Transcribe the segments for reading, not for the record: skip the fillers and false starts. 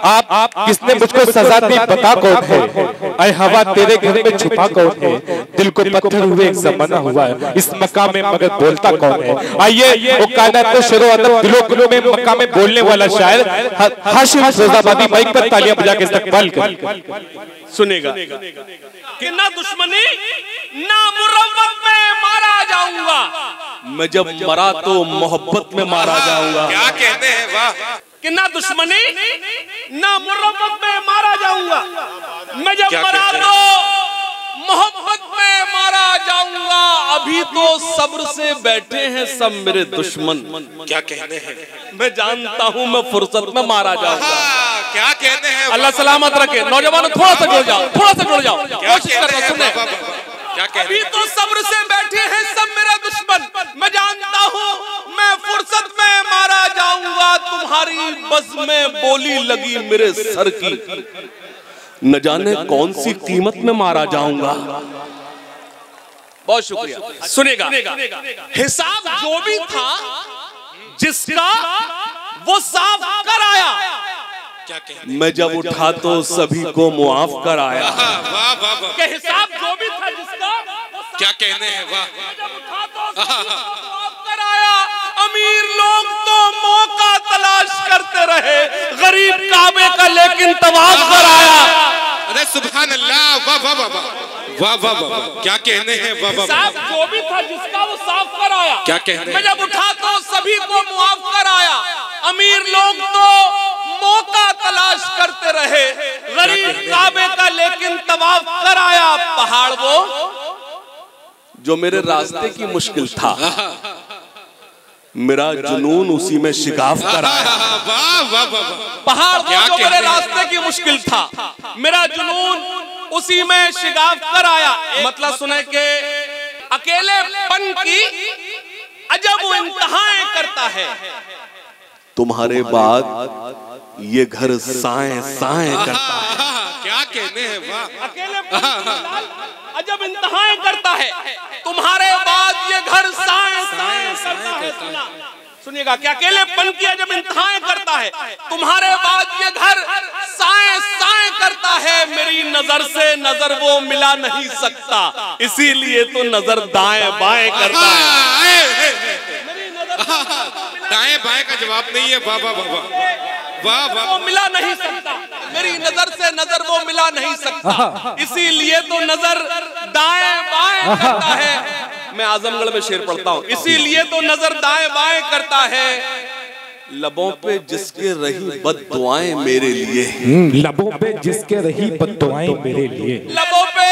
आप किसने मुझको सजा दी बता कौन है? ऐ हवा तेरे घर में छुपा कौन है? दिल को पत्थर हुए एक जमाना हुआ है, इस मकाम में मगर बोलता कौन है? आइए वो कायनात को शेरो अदब दिलों दिलों में मकाम में बोलने वाला शायर हाशिम फिरोजाबादी माइक पर तालियां बजा के इस्तकबाल कर सुनेगा कि ना दुश्मनी ना मुरव्वत में मारा जाऊंगा, मैं जब मरा तो मोहब्बत में मारा जाऊंगा। क्या कहते हैं, वाह। कि ना दुश्मनी ना मुरव्वत में मारा जाऊंगा, मैं जब मरा तो मोहब्बत में मारा जाऊंगा। अभी तो सब्र से बैठे हैं सब मेरे दुश्मन, क्या कहते हैं, मैं जानता हूं मैं फुर्सत में मारा जाऊंगा। क्या कहते हैं, अल्लाह सलामत रखे। नौजवानों थोड़ा सा जुड़ जाओ, थोड़ा सा जुड़ जाओ, कोशिश करो सुनने। क्या कहते हैं, अभी तो सब्र से बैठे हैं सब मेरा दुश्मन, मैं जानता हूँ मैं फुर्सत में मारा जाऊंगा। तुम्हारी बज़ में बोली लगी मेरे सर की, न जाने कौन सी कीमत में मारा जाऊंगा। बहुत शुक्रिया। सुनेगा, हिसाब जो भी था जिसका वो साफ कर आया, क्या कहते, मैं जब उठा तो सभी को मुआफ कर आया। वाह वाह वाह, के हिसाब जो भी था जिसका, क्या कहते हैं, वाह। जब उठा तो सभी को मुआफ कर आया। अमीर लोग तो मौका तलाश करते रहे, गरीब काबे का लेकिन तवाफ कर आया। अरे सुभान अल्लाह, वाह वाह वाह वाह वाह वाह, क्या कहते हैं, वाह वाह। हिसाब जो भी था जिसका वो साफ कर आया, क्या कहते हैं, मैं जब उठा तो सभी को मुआफ कर आया। अमीर लोग तो मौका तलाश करते रहे, गरीब काबे का लेकिन तवाफ कर आया। पहाड़ वो जो मेरे रास्ते की मुश्किल था, मेरा जुनून उसी में शिगाफ कर आया। वाह वाह वाह, पहाड़ वो जो मेरे रास्ते की मुश्किल था, मेरा जुनून उसी में शिगाफ कर आया। मतलब सुने के अकेलेपन की अजब वो इंतहाएं करता है, तुम्हारे बाद ये घर साएं साएं करता है। क्या कहते हैं, वाह। अकेलेपन अजब इंतहाएं करता है, तुम्हारे बाद ये घर साएं साएं करता है। सुनिएगा, क्या अकेलेपन की अजब इंतहाएं करता है, तुम्हारे बाद ये घर साएं साएं करता है। मेरी नजर से नजर वो मिला नहीं सकता, इसीलिए तो नजर दाएं बाएं करता है। दाएं बाएं का जवाब नहीं है, वाह वाह वाह वाह वाह। वो मिला नहीं सकता, मेरी नजर से नजर वो मिला नहीं सकता, इसीलिए तो नजर दाएं बाएं करता है। मैं आजमगढ़ में शेर पढ़ता हूँ, इसीलिए तो नजर दाएं बाएं करता है। लबों पे जिसके रही बद्दुआएं मेरे लिए, लबों पे जिसके रही बद्दुआएं मेरे लिए, लबों पे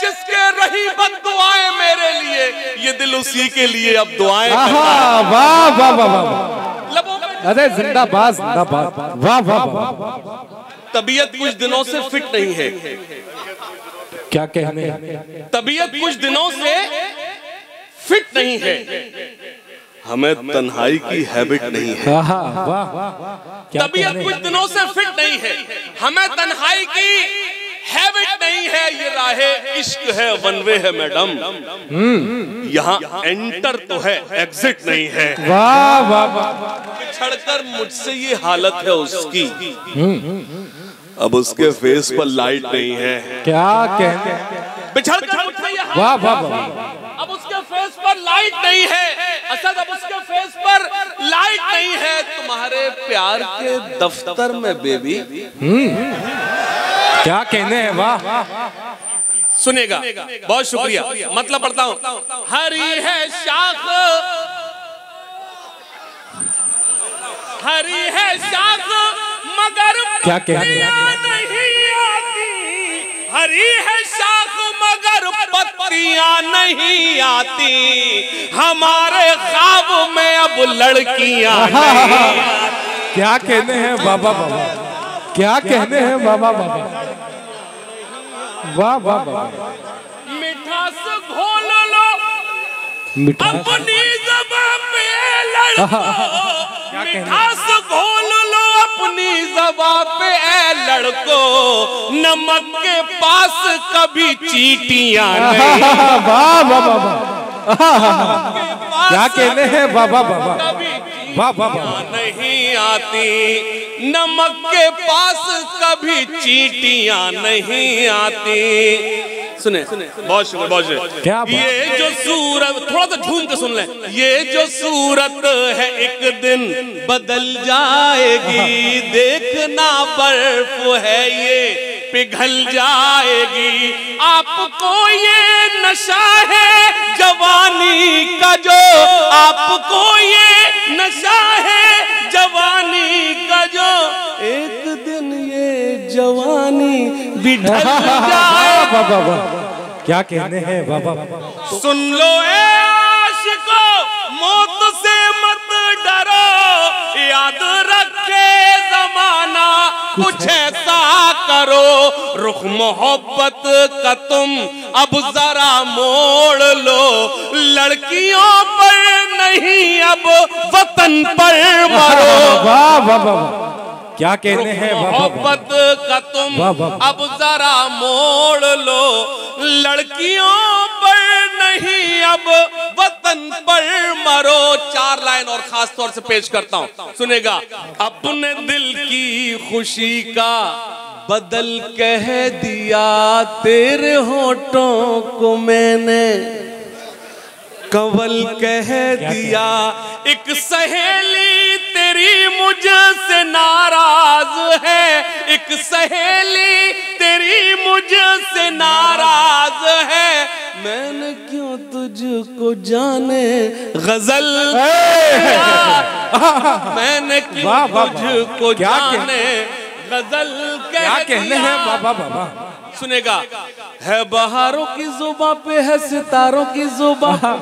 जिसके रही बद्दुआएं मेरे लिए, ये दिल उसी के लिए अब दुआएं करता है। वाह वाह वाह वाह, लबों पे अरे जिंदाबाद जिंदाबाद, वाह वाह वाह। तबीयत कुछ दिनों से फिट नहीं है, क्या कहने हैं, तबीयत कुछ दिनों से फिट नहीं है, हमें तन्हाई की हैबिट नहीं है। तबीयत कुछ दिनों से फिट नहीं है, हमें तन्हाई की हैबिट नहीं है। ये राहे इश्क है, वन वे है मैडम, यहाँ एंटर तो है एग्जिट नहीं है। वाह वाह वाह, बिछड़कर मुझसे ये हालत है उसकी, अब उसके फेस पर लाइट नहीं है। क्या कहने हैं, बिछड़कर मुझसे ये वाह हालत वाह है, वाह, अब उसके फेस पर लाइट नहीं है। असद अब उसके फेस पर लाइट नहीं है। तुम्हारे प्यार के दफ्तर में बेबी, क्या कहने हैं, वाह। सुनेगा, बहुत शुक्रिया। मतलब पढ़ता हूँ, हरी है शाख, हरी है शाख मगर क्या कहने हैं, नहीं आती, हरी है शाख मगर पत्तियां नहीं आती, हमारे ख्वाब में अब लड़कियां नहीं आती। क्या कहने हैं बाबा बाबा, क्या कहने हैं बाबा बाबा, वाह वाह वाह। मिठास घोल लो मिठास अपनी ज़बान पे लड़को, मिठास घोल लो अपनी ज़बान पे ए लड़को, नमक के पास कभी चींटियां नहीं, वाह वाह वाह, क्या कहने हैं बाबा बाबा, वाह वाह वाह, नहीं आती। नमक के पास कभी चींटियां नहीं आती। सुने बहुत शुक्रिया, बहुत शुक्रिया। ये जो सूरत, थोड़ा सा झूम के सुन ले, ये जो सूरत है एक दिन बदल जाएगी, देखना बर्फ है ये पिघल जाएगी। आपको ये नशा है जवानी का, जो आपको ये नशा है जवानी का, जो एक दिन ये जवानी भी ढल जाए। क्या कहने हैं बाबा। सुन लो ए आशिको, मौत से मत डरो, याद रखे जमाना कुछ ऐसा करो। रुख मोहब्बत का तुम अब जरा मोड़ लो, लड़कियों पर नहीं अब वतन पर मरो। वाह वाह वाह, क्या कहने हैं मोहब्बत का तुम अब जरा मोड़ लो, लड़कियों पर नहीं अब वतन पर मरो। 4 लाइन और खास तौर से पेश करता हूं, सुनेगा। अपने दिल की खुशी का बदल कह दिया, तेरे होठों को मैंने कंवल कह दिया। एक सहेली तेरी मुझसे नाराज है, एक सहेली तेरी मुझसे नाराज है। मैंने क्यों तुझको जाने गजल मैंने क्यों तुझको जाने गजल क्या कहने हैं बाबा। बाबा सुनेगा। है बहारों की जुबां पे है सितारों की जुबां,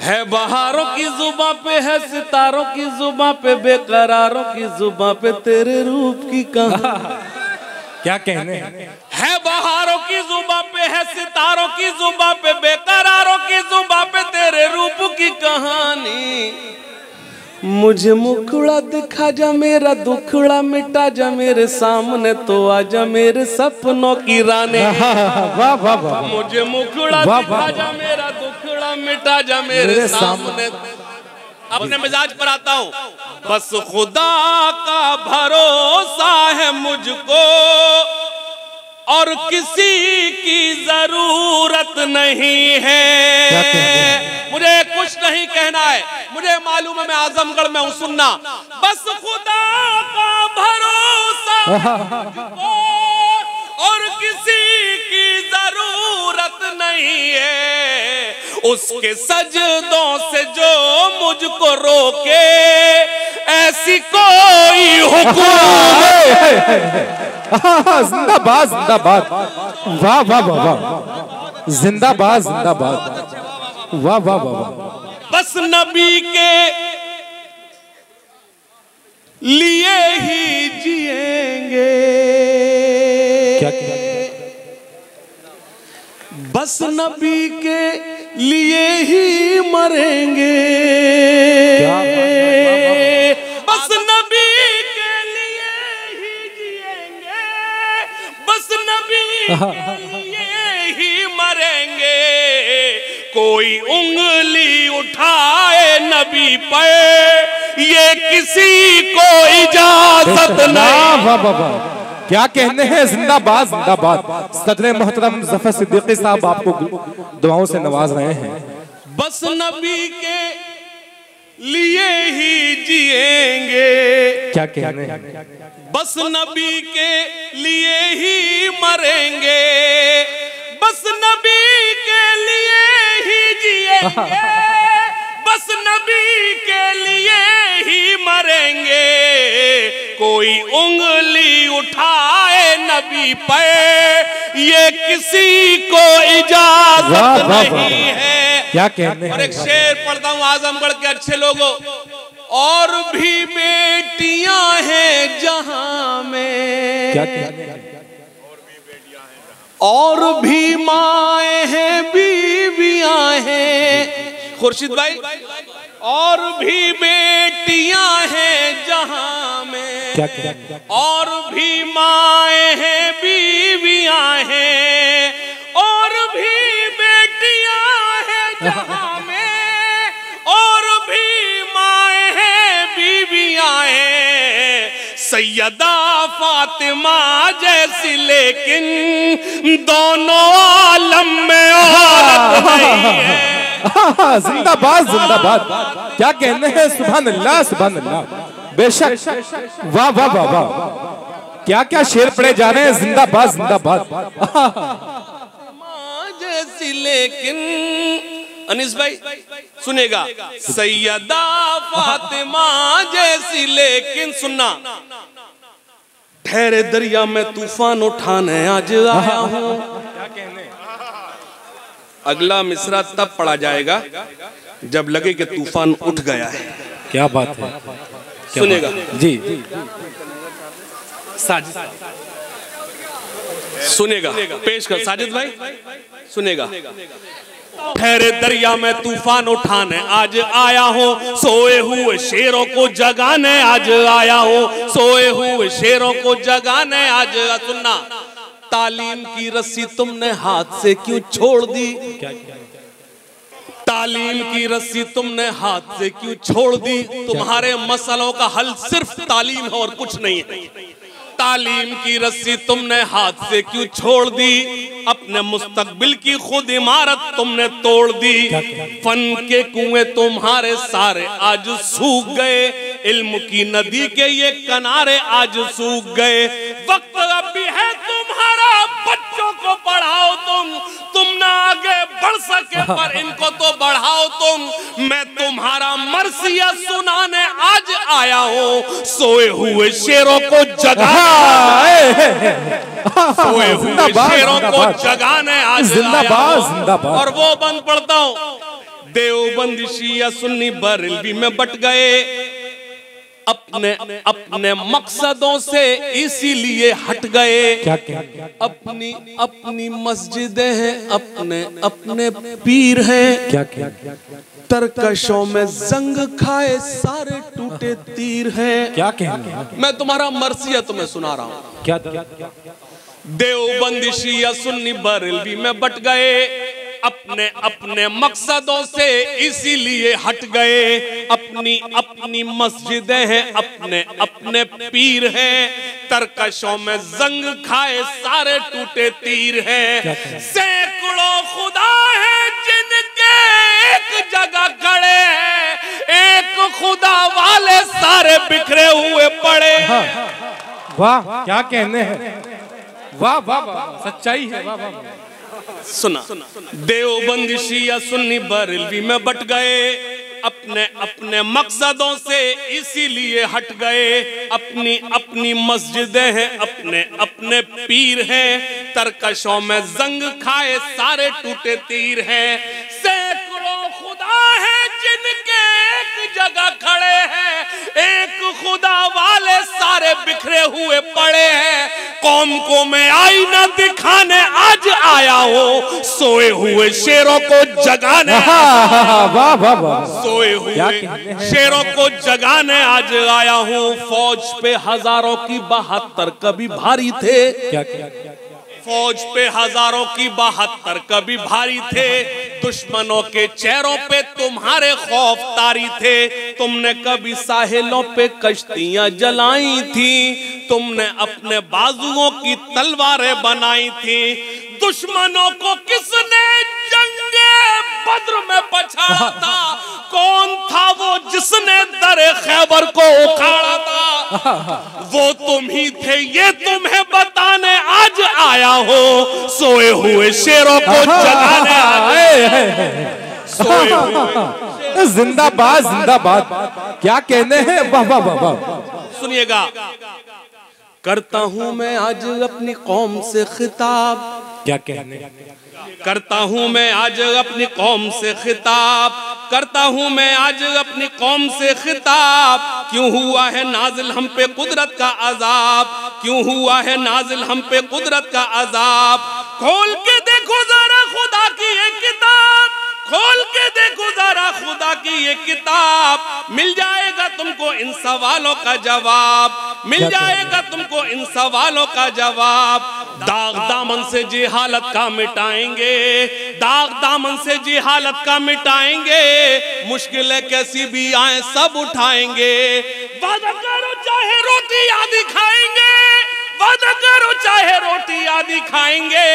है बहारों की जुबां पे है सितारों की जुबां पे, बेकरारों की जुबां पे तेरे रूप की कहानी। क्या कहने है बहारों की जुबां पे है सितारों की जुबां पे, बेकरारों की जुबां पे तेरे रूप की कहानी। मुझे मुखड़ा दिखा जा, मेरा दुखड़ा मिटा जा, मेरे सामने तो आजा मेरे सपनों की रानी। वाह वाह वाह। मुझे मुखड़ा दिखा जा, मेरा दुखड़ा मिटा जा, मेरे सामने। अपने मिजाज पर आता हूँ। बस खुदा का भरोसा है मुझको, और किसी की जरूरत नहीं है। मुझे कुछ नहीं कहना है, मुझे मालूम है मैं आजमगढ़ में हूं, सुनना। बस खुदा का भरोसा मुझको, और किसी की जरूरत नहीं है। उसके सजदों से जो मुझको रोके, ऐसी कोई हुकूमत। जिंदाबाद जिंदाबाद, वाह वाह वाह वाह, जिंदाबाद जिंदाबाद, वाह वाह वाह। बस नबी के लिए ही जिएंगे, क्या बस नबी के लिए ही मरेंगे, बस नबी के लिए ही जिएंगे, बस नबी के लिए ही मरेंगे। कोई उंगली उठाए नबी पर, ये किसी को इजाजत नहीं। क्या कहने हैं, जिंदाबाद जिंदाबाद। सदर मोहतरम ज़फ़र सिद्दीकी साहब आपको दुआओं से नवाज रहे हैं। बस नबी के लिए ही जिएंगे, क्या कहने हैं, बस नबी के लिए ही मरेंगे, बस नबी के लिए ही जिएंगे, बस नबी के लिए ही मरेंगे। कोई उंगली उठाए नबी पर, ये किसी को इजाजत नहीं है। क्या कहने हैं। और एक शेर पढ़ता हूँ आजमगढ़ के अच्छे लोगों। और भी बेटियां हैं जहां में, क्या कहने हैं, और भी माएँ हैं बीवियां हैं। खुर्शीद भाई, और भी बेटियां हैं जहां में, क्या कहने हैं, और भी माएँ हैं बीवियां हैं, और भी बेटियां हैं जहां में, और भी माएँ हैं बीवियां हैं। सैयदा फातिमा जैसी, लेकिन दोनों आलम में औरत नहीं है। जिंदाबाद जिंदाबाद, क्या कहने हैं, सुभान अल्लाह सुभान अल्लाह, बेशक, वाह वाह वाह वाह, क्या क्या शेर पढ़े जा रहे हैं, जिंदाबाद जिंदाबाद। जैसी लेकिन अनीस भाई सुनेगा, सैयदा फातिमा जैसी लेकिन, सुनना, ठहरे दरिया में तूफान उठाने आज आया हूँ। क्या कहने, अगला मिसरा तब पढ़ा जाएगा जब लगे कि तूफान उठ गया है। क्या बात है, सुनेगा जी, साजिद सुनेगा, पेश कर साजिद भाई, सुनेगा। ठहरे दरिया में तूफान उठाने आज आया हूँ, सोए हुए शेरों को जगाने आज आया हूँ, सोए हुए शेरों को जगाने आज। सुनना, तालीम की रस्सी तुमने हाथ से क्यों छोड़ दी, तालीम की रस्सी तुमने हाथ से क्यों छोड़ दी, तुम्हारे मसलों का हल सिर्फ तालीम है और कुछ नहीं है। तालीम की रस्सी तुमने हाथ से क्यों छोड़ दी, अपने मुस्तकबिल की खुद इमारत तुमने तोड़ दी, फन के कुएं तुम्हारे सारे आज सूख गए, इल्म की नदी के ये किनारे आज सूख गए। वक्त अभी है तुम्हारा, बच्चों को पढ़ाओ तुम ना आगे बढ़ सके पर इनको तो बढ़ाओ तुम। मैं तुम्हारा मरसिया सुनाने आज आया हूँ, सोए हुए शेरों को जगाने, सोए हुए शेरों को जगाने आज आया हूँ। और वो बंद पढ़ता हूँ, देवबंदी शिया सुन्नी बरेलवी में बट गए, अपने अपने मकसदों से इसीलिए हट गए। क्या क्या, अपनी अपनी मस्जिदें हैं, अपने अपने पीर हैं, क्या क्या, तरकशों में जंग खाए सारे टूटे तीर हैं। क्या कहना, मैं तुम्हारा मरसिया तुम्हें सुना रहा हूँ। क्या, देवबंदी शिया सुन्नी बरेलवी में बट गए, अपने अपने मकसदों से इसीलिए हट गए, अपनी अपनी मस्जिदें हैं, अपने अपने पीर हैं, तरकशों में जंग खाए सारे टूटे तीर हैं। सैकड़ों खुदा हैं जिनके एक जगह खड़े हैं, एक खुदा वाले सारे बिखरे हुए पड़े। वाह, क्या कहने हैं, वाह वाह वाह, सच्चाई है, वाह वाह। सुना, देवबंदी शिया सुन्नी बरेलवी में बट गए, अपने अपने मकसदों से इसीलिए हट गए, अपनी अपनी मस्जिदें हैं, अपने अपने पीर हैं, तरकशों में जंग खाए सारे टूटे तीर हैं। सैकड़ों खुदा हैं जिनके एक जगह खड़े हैं, एक खुदा वाले सारे बिखरे हुए पड़े हैं। कौम को मैं आईना दिखाने आज आया हूँ, सोए हुए शेरों को जगाने, वाह वाह वाह, सोए हुए शेरों को जगाने आज आया हूँ। फौज पे हजारों की 72 कभी भारी थे, क्या क्या, फौज पे हजारों की 72 कभी भारी थे, दुश्मनों के चेहरों पे तुम्हारे खौफ तारी थे। तुमने कभी साहिलों पे कश्तियां जलाई थी, तुमने अपने बाजुओं की तलवारें बनाई थी। दुश्मनों को किसने जंगे बद्र में पछाड़ा था, कौन था वो जिसने दरे खैबर को उखाड़ा था, वो तुम ही थे, ये तुम्हें बताने आज आया हो, सोए हुए शेरों को जगाने सोए हुए। जिंदाबाद जिंदाबाद, क्या कहने हैं, वाह वाह वाह वाह। सुनिएगा, करता हूं मैं आज अपनी कौम से खिताब, क्या कहने, करता हूं मैं आज अपनी कौम से खिताब, करता हूं मैं आज अपनी कौम से खिताब। क्यों हुआ है नाजिल हम पे कुदरत का अजाब, क्यों हुआ है नाजिल हम पे कुदरत का अजाब। खोल के देखो जरा खुदा की ये किताब, खोल के देखो जरा खुदा की ये किताब, मिल जाएगा तुमको इन सवालों का जवाब, मिल जाएगा तुमको इन सवालों का जवाब। दाग दामन से जी हालत का मिटाएंगे, दाग दामन से जी हालत का मिटाएंगे, मुश्किलें कैसी भी आए सब उठाएंगे। वादा करो चाहे रोटी आदि खाएंगे, वादा करो चाहे रोटी आदि खाएंगे,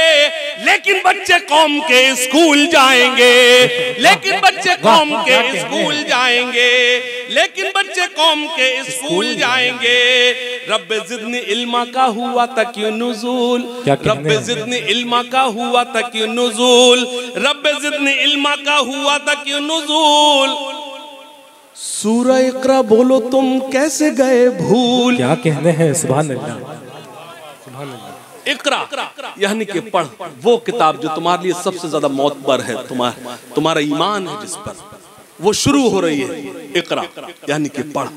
लेकिन बच्चे कौम के स्कूल जाएंगे, लेकिन बच्चे कौम के स्कूल जाएंगे, लेकिन बच्चे कौम के स्कूल जाएंगे। रब्बे ज़िदनी इल्मा का हुआ तक नुज़ूल, रब्बे ज़िदनी इल्मा का हुआ तक नुज़ूल, रब्बे ज़िदनी इल्मा का हुआ तक नुज़ूल। सूरह इक़रा बोलो तुम कैसे गए भूल। क्या कहने हैं, सुभान अल्लाह। इक़रा यानी कि पढ़, वो किताब जो तुम्हारे लिए सबसे ज्यादा मोतबर है, तुम्हारा ईमान है जिस पर, वो शुरू हो रही है इक़रा यानी कि पढ़।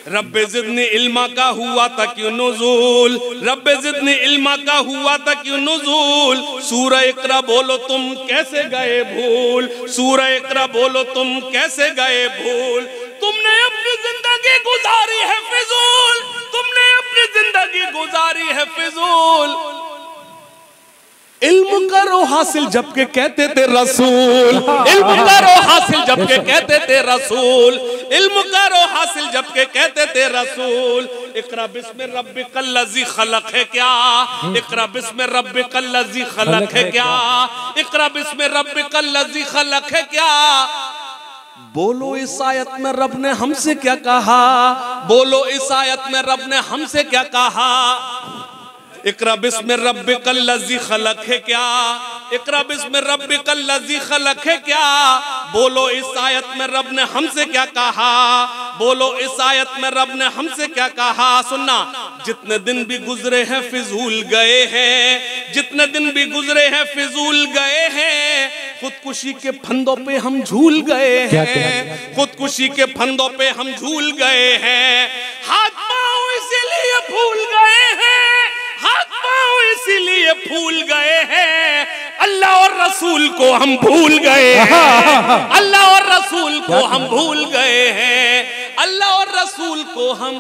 रब्बे ज़िदनी इल्मा का हुआ तक नुज़ूल, रब्बे ज़िदनी इल्मा का हुआ तक नुज़ूल। सूरह इक़रा बोलो तुम कैसे गए भूल, सूरह इक़रा बोलो तुम कैसे गए भूल। तुमने अपनी जिंदगी गुजारी है फिजूल, तुमने अपनी जिंदगी गुजारी है फिजूल। इल्म करो हासिल जबकि कहते थे रसूल, इल्म करो हासिल जबकि कहते थे रसूल, इल्म करो हासिल जबकि कहते थे रसूल। इक़रा बिस्मि रब्बिकल लज़ी खलक़ है क्या, इक़रा बिस्मि रब्बिकल लज़ी खलक़ है क्या, इक़रा बिस्मि रब्बिकल लज़ी खलक़ है क्या। बोलो इस आयत में रब ने हमसे क्या कहा, बोलो इस आयत में रब ने हमसे क्या कहा। इक़रा बिस्मि रब्बिकल लज़ी खलक़ है क्या, इक़रा बिस्मि रब्बिकल लज़ी खलक़ है क्या। बोलो इस आयत में रब ने हमसे क्या कहा, बोलो इस आयत में रब ने हमसे क्या कहा। सुनना, जितने दिन भी गुजरे हैं फिजूल गए हैं, जितने दिन भी गुजरे हैं फिजूल गए हैं। खुदकुशी के फंदों पे हम झूल गए हैं, खुदकुशी के फंदों पे हम झूल गए हैं। हाथ पाँव इसीलिए भूल गए हैं, हाथ पाँव इसीलिए भूल गए हैं। अल्लाह और रसूल को हम भूल गए हैं, अल्लाह और रसूल को हम भूल गए हैं, अल्लाह और रसूल को हम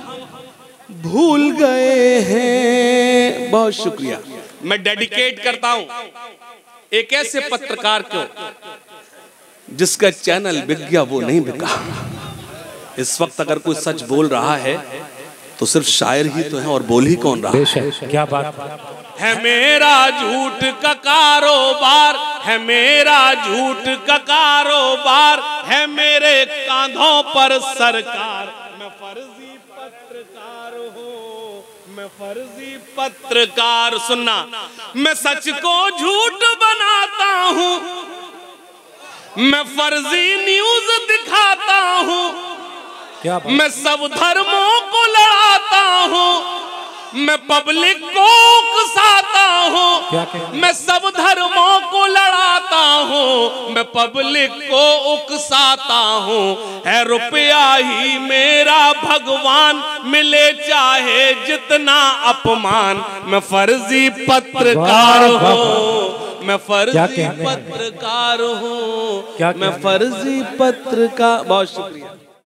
भूल गए हैं। बहुत शुक्रिया। मैं डेडिकेट करता हूं एक ऐसे पत्रकार को जिसका चैनल बिक गया वो नहीं बिका। इस वक्त अगर कोई सच बोल रहा है तो सिर्फ शायर ही तो है, और बोल ही कौन रहा है। क्या बात है। मेरा झूठ का कारोबार है, मेरा झूठ का कारोबार है, मेरे कांधों पर सरकार। मैं फर्जी पत्रकार हूँ, मैं फर्जी पत्रकार। सुनना, मैं सच को झूठ बनाता हूँ, मैं फर्जी न्यूज दिखाता हूँ, मैं सब धर्मों को लड़ाता हूँ, मैं पब्लिक को उकसाता हूँ, मैं सब धर्मों को लड़ाता हूँ, मैं पब्लिक को उकसाता हूँ। है रुपया ही मेरा भगवान, मिले चाहे जितना अपमान। मैं फर्जी पत्रकार हूँ, मैं फर्जी पत्रकार हूँ, मैं फर्जी पत्रकार। बहुत शुक्रिया।